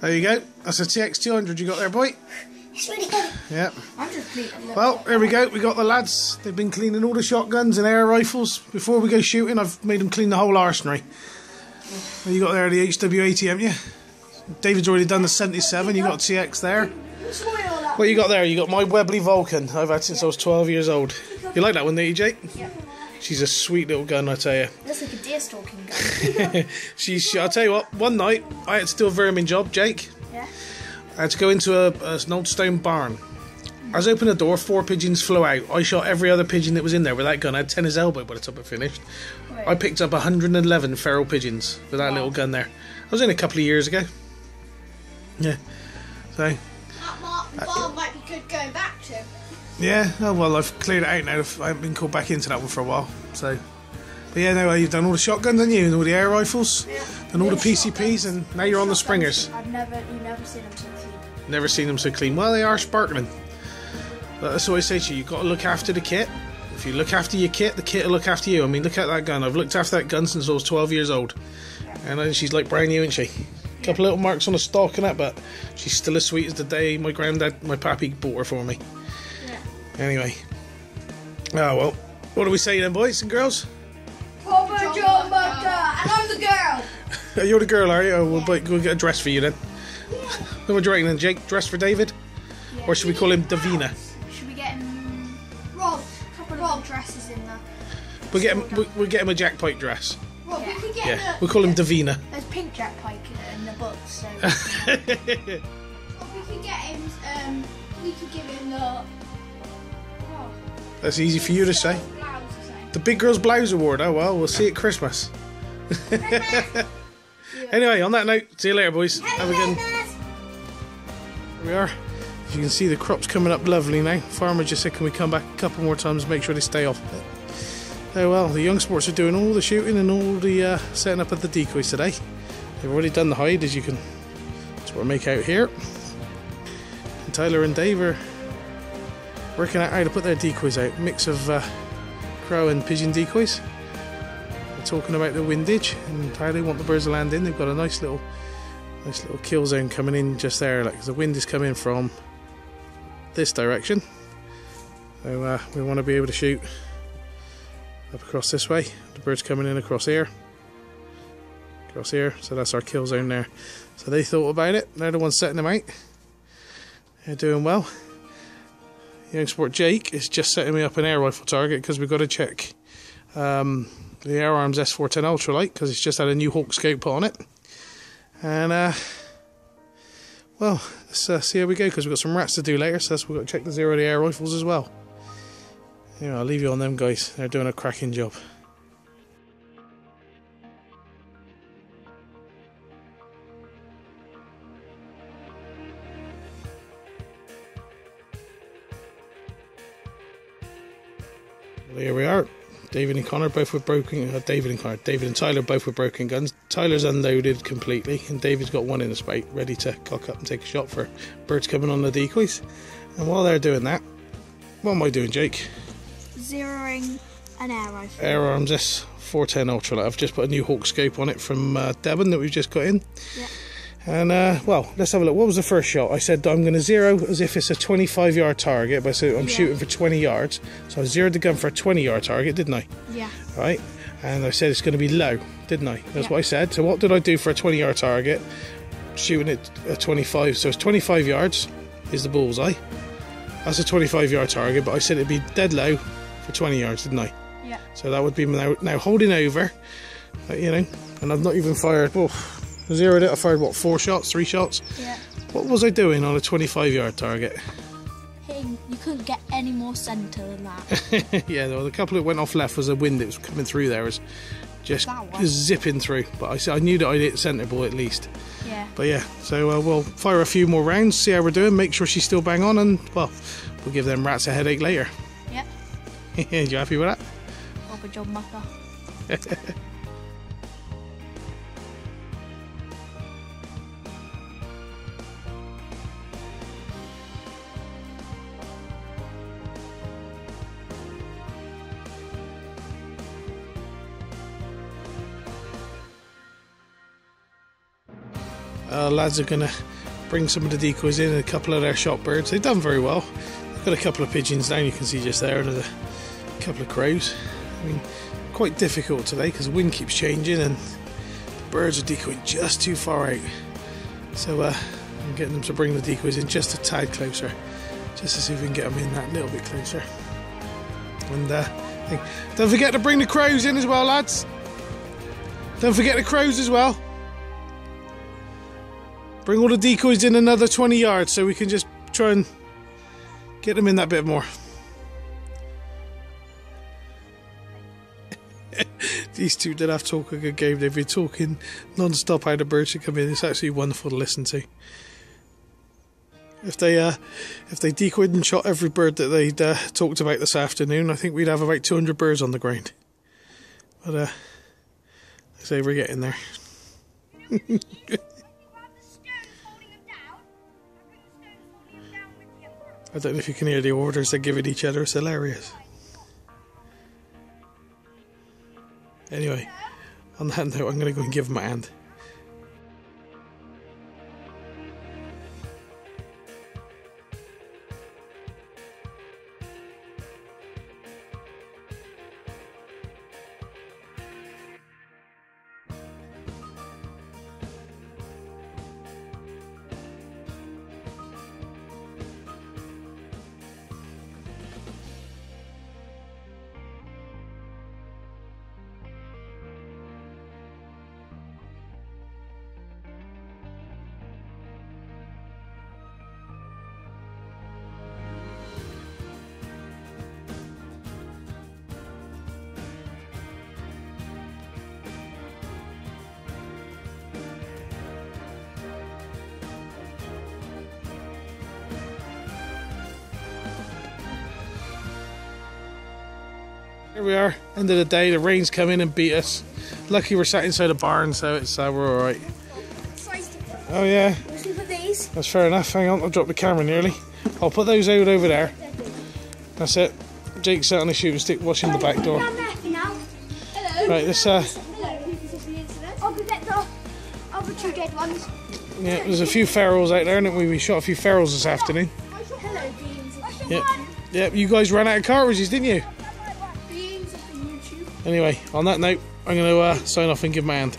There you go. That's a TX200 you got there, boy. It's really good. Yeah. I'm just cleaning. Well, here we go. We got the lads. They've been cleaning all the shotguns and air rifles. Before we go shooting, I've made them clean the whole arsenal. Well, you got there the HW80, haven't you? David's already done the 77. You got TX there. What you got there? You got my Webley Vulcan. I've had since I was 12 years old. You like that one, don't you, Jake? Yeah. She's a sweet little gun, I tell you. Looks like a deer stalking gun. I'll tell you what, one night I had to do a vermin job, Jake. Yeah. I had to go into an old stone barn. I was opening the door, 4 pigeons flew out. I shot every other pigeon that was in there with that gun. I had 10 as elbow by the time I finished. Right. I picked up 111 feral pigeons with that little gun there. I was in a couple of years ago. Yeah. So. That barn might be good going back to. Yeah, oh well, I've cleared it out now. I haven't been called back into that one for a while. So, but yeah, no, you've done all the shotguns, haven't you, and all the air rifles, and all the PCPs, and now you're on the Springers. You've never seen them so clean. Never seen them so clean. Well, they are sparkling. But that's what I say to you. You've got to look after the kit. If you look after your kit, the kit will look after you. I mean, look at that gun. I've looked after that gun since I was 12 years old, and she's like brand new, isn't she? A couple little marks on the stock and that, but she's still as sweet as the day my granddad, my pappy, bought her for me. Anyway, oh well, what do we say then, boys and girls? Papa John Butter, and I'm the girl. You're the girl, are you? Oh, we'll get a dress for you then. What do you reckon then, Jake? Dress for David? Yeah. Or should we call him Davina? Should we get him Rob? A couple of dresses in there. We'll get him a Jack Pike dress. Rob, we could get him we'll call him Davina. There's pink Jack Pike in the book, so. Well, we could get him. We could give him the. That's easy for you to say. The Big Girls Blouse Award. Oh well, we'll see at Christmas. Anyway, on that note, see you later, boys. Have a good one. Here we are. As you can see, the crop's coming up lovely now. Farmer just said, can we come back a couple more times and make sure they stay off it? Oh well, the young sports are doing all the shooting and all the setting up of the decoys today. They've already done the hide, as you can sort of make out here. And Tyler and Dave are working out how to put their decoys out. Mix of crow and pigeon decoys. They're talking about the windage and how they want the birds to land in. They've got a nice little kill zone coming in just there. Like the wind is coming from this direction, so we want to be able to shoot up across this way. The birds coming in across here, so that's our kill zone there. So they thought about it. They're the ones setting them out. They're doing well. Young sport Jake is just setting me up an air rifle target because we've got to check the Air Arms S410 Ultralight because it's just had a new Hawk scope put on it. And well, let's see how we go because we've got some rats to do later, so we've got to check the zero of the air rifles as well. Anyway, I'll leave you on them guys. They're doing a cracking job. Well, here we are. David and Connor both with broken. David and Tyler both with broken guns. Tyler's unloaded completely, and David's got one in the spate, ready to cock up and take a shot for birds coming on the decoys. And while they're doing that, what am I doing, Jake? Zeroing an air rifle. Air Arms S410 Ultralight. I've just put a new Hawk scope on it from Devon that we've just got in. Yeah. And well, let's have a look. What was the first shot? I said I'm going to zero as if it's a 25-yard target, but so I'm shooting for 20 yards. So I zeroed the gun for a 20-yard target, didn't I? Yeah. Right. And I said it's going to be low, didn't I? That's what I said. So what did I do for a 20-yard target? Shooting it at 25. So it's 25 yards is the bullseye. That's a 25-yard target, but I said it'd be dead low for 20 yards, didn't I? Yeah. So that would be now holding over, you know, and I've not even fired. Oh, zeroed it. I fired what, 4 shots, 3 shots? Yeah. What was I doing on a 25-yard target? Hitting, you couldn't get any more centre than that. Yeah, there was a couple that went off left was a wind that was coming through there, was just zipping through. But I knew that I'd hit centre ball at least. Yeah. But yeah, so we'll fire a few more rounds, see how we're doing, make sure she's still bang on, and well, we'll give them rats a headache later. Yep. You happy with that? Papa John Butter. Lads are going to bring some of the decoys in and a couple of their shot birds. They've done very well. They've got a couple of pigeons down, you can see just there, and there's a couple of crows. I mean, quite difficult today because the wind keeps changing and the birds are decoyed just too far out. So I'm getting them to bring the decoys in just a tad closer, just to see if we can get them in that little bit closer. And don't forget to bring the crows in as well, lads. Don't forget the crows as well. Bring all the decoys in another 20 yards so we can just try and get them in that bit more. These two did have talk a good game. They've been talking non-stop how the birds should come in. It's actually wonderful to listen to. If they decoyed and shot every bird that they'd talked about this afternoon, I think we'd have about 200 birds on the ground. But I say we're getting there. I don't know if you can hear the orders they're giving each other. It's hilarious. Anyway, on that note, I'm going to go and give them a hand. Here we are, end of the day. The rain's come in and beat us. Lucky we're sat inside a barn, so it's we're alright. Oh yeah, that's fair enough. Hang on, I'll drop the camera nearly. I'll put those out over there. That's it. Jake's sat on the shooting stick watching the back door. Right, this yeah, there's a few ferals out there, and we shot a few ferals this afternoon. Yep, you guys ran out of cartridges, didn't you? Anyway, on that note, I'm going to sign off and give my hand.